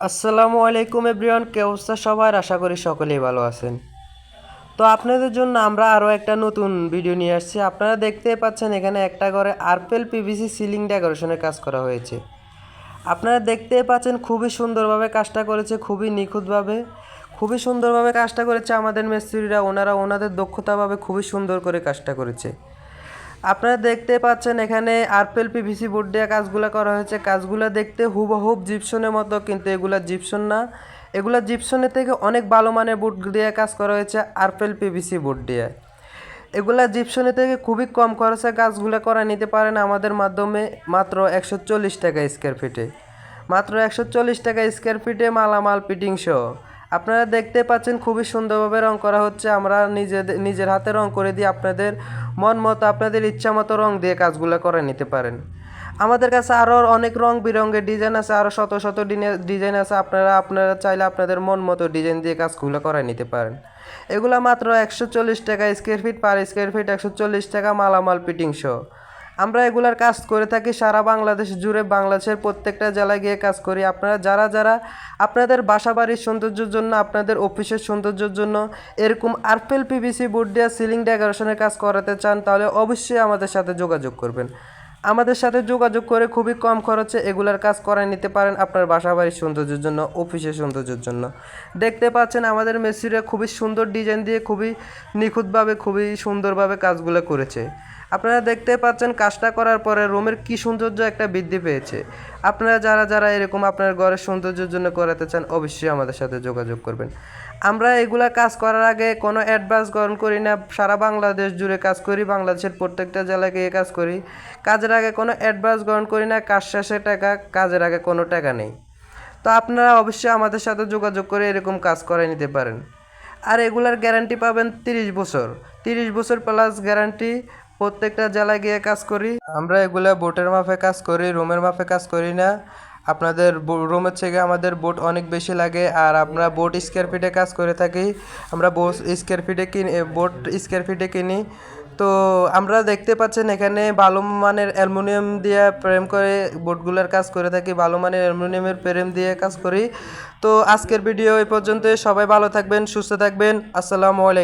আসসালামু আলাইকুম এভরিওয়ান, কে অবস্থা সবার? আশা করি সকলেই ভালো আছেন। তো আপনাদের জন্য আমরা আরও একটা নতুন ভিডিও নিয়ে আসছি। আপনারা দেখতেই পাচ্ছেন এখানে একটা ঘরে আরপেল পিভিসি সিলিং ডেকোরেশনের কাজ করা হয়েছে। আপনারা দেখতেই পাচ্ছেন খুবই সুন্দরভাবে কাজটা করেছে, খুবই নিখুঁতভাবে, খুবই সুন্দরভাবে কাজটা করেছে আমাদের মিস্ত্রিরা। ওনারা ওনাদের দক্ষতাভাবে খুবই সুন্দর করে কাজটা করেছে। আপনারা দেখতে পাচ্ছেন এখানে আরপেল পিভিসি বোর্ড দিয়ে কাজগুলো করা হয়েছে। কাজগুলো দেখতে হুবহুব জিপসনের মতো, কিন্তু এগুলা জিপসন না। এগুলা জিপসনের থেকে অনেক ভালো মানের বোর্ড দিয়ে কাজ করা হয়েছে আরপেল পিভিসি বোর্ড দিয়ে। এগুলা জিপসনের থেকে খুবই কম খরচে কাজগুলো করা নিতে পারেন আমাদের মাধ্যমে, মাত্র 140 টাকা স্কোয়ার ফিটে। মাত্র 140 টাকা স্কোয়ার ফিটে মালামাল ফিটিং সহ। আপনারা দেখতে পাচ্ছেন খুবই সুন্দরভাবে রং করা হচ্ছে। আমরা নিজের হাতে রং করে দিয়ে আপনাদের মন মতো, আপনাদের ইচ্ছা মতো রং দিয়ে কাজগুলো করে নিতে পারেন। আমাদের কাছে আরও অনেক রং বেরঙের ডিজাইন আছে, আরও শত শত ডিজাইন আছে। আপনারা চাইলে আপনাদের মন মতো ডিজাইন দিয়ে কাজগুলো করে নিতে পারেন। এগুলা মাত্র 140 টাকা square feet, per square feet 140 টাকা মালামাল ফিটিং সহ। আমরা এগুলার কাজ করে থাকি সারা বাংলাদেশ জুড়ে, বাংলাদেশের প্রত্যেকটা জেলায় গিয়ে কাজ করি। আপনারা যারা আপনাদের বাসা বাড়ির সৌন্দর্যের জন্য, আপনাদের অফিসের সৌন্দর্যের জন্য এরকম আরপেল পিভিসি বোর্ড দিয়ে সিলিং ডেকোরেশনের কাজ করাতে চান, তাহলে অবশ্যই আমাদের সাথে যোগাযোগ করবেন। আমাদের সাথে যোগাযোগ করে খুবই কম খরচে এগুলার কাজ করায় নিতে পারেন আপনার বাসা বাড়ির সৌন্দর্যের জন্য, অফিসের সৌন্দর্যের জন্য। দেখতে পাচ্ছেন আমাদের মিস্ত্রিরা খুবই সুন্দর ডিজাইন দিয়ে খুবই নিখুঁতভাবে, খুবই সুন্দরভাবে কাজগুলো করেছে। আপনারা দেখতে পাচ্ছেন কাজটা করার পরে রুমের কি সৌন্দর্য একটা বৃদ্ধি পেয়েছে। আপনারা যারা এরকম আপনার ঘরের সৌন্দর্যের জন্য করাতে চান, অবশ্যই আমাদের সাথে যোগাযোগ করবেন। আমরা এগুলা কাজ করার আগে কোনো অ্যাডভান্স গ্রহণ করি না। সারা বাংলাদেশ জুড়ে কাজ করি, বাংলাদেশের প্রত্যেকটা জেলায় গিয়ে কাজ করি। কাজের আগে কোনো অ্যাডভান্স গ্রহণ করি না। কাজ শেষে টাকা, কাজের আগে কোনো টাকা নেই। তো আপনারা অবশ্যই আমাদের সাথে যোগাযোগ করে এরকম কাজ করে নিতে পারেন। আর এগুলার গ্যারান্টি পাবেন 30 বছর। 30 বছর প্লাস গ্যারান্টি। প্রত্যেকটা জেলায় গিয়ে কাজ করি আমরা। এগুলা বোটের মাপে কাজ করি, রুমের মাপে কাজ করি না। আপনাদের রুমের থেকে আমাদের বোট অনেক বেশি লাগে। আর আমরা বোট স্কোয়ার ফিটে কাজ করে থাকি। আমরা বোট স্কোয়ার ফিটে কিনি। তো আমরা দেখতে পাচ্ছেন এখানে ভালো মানের অ্যালুমিনিয়াম দিয়ে ফ্রেম করে বোটগুলোর কাজ করে থাকি। ভালো মানের অ্যালুমিনিয়ামের ফ্রেম দিয়ে কাজ করি। তো আজকের ভিডিও এই পর্যন্ত। সবাই ভালো থাকবেন, সুস্থ থাকবেন। আসসালামু আলাইকুম।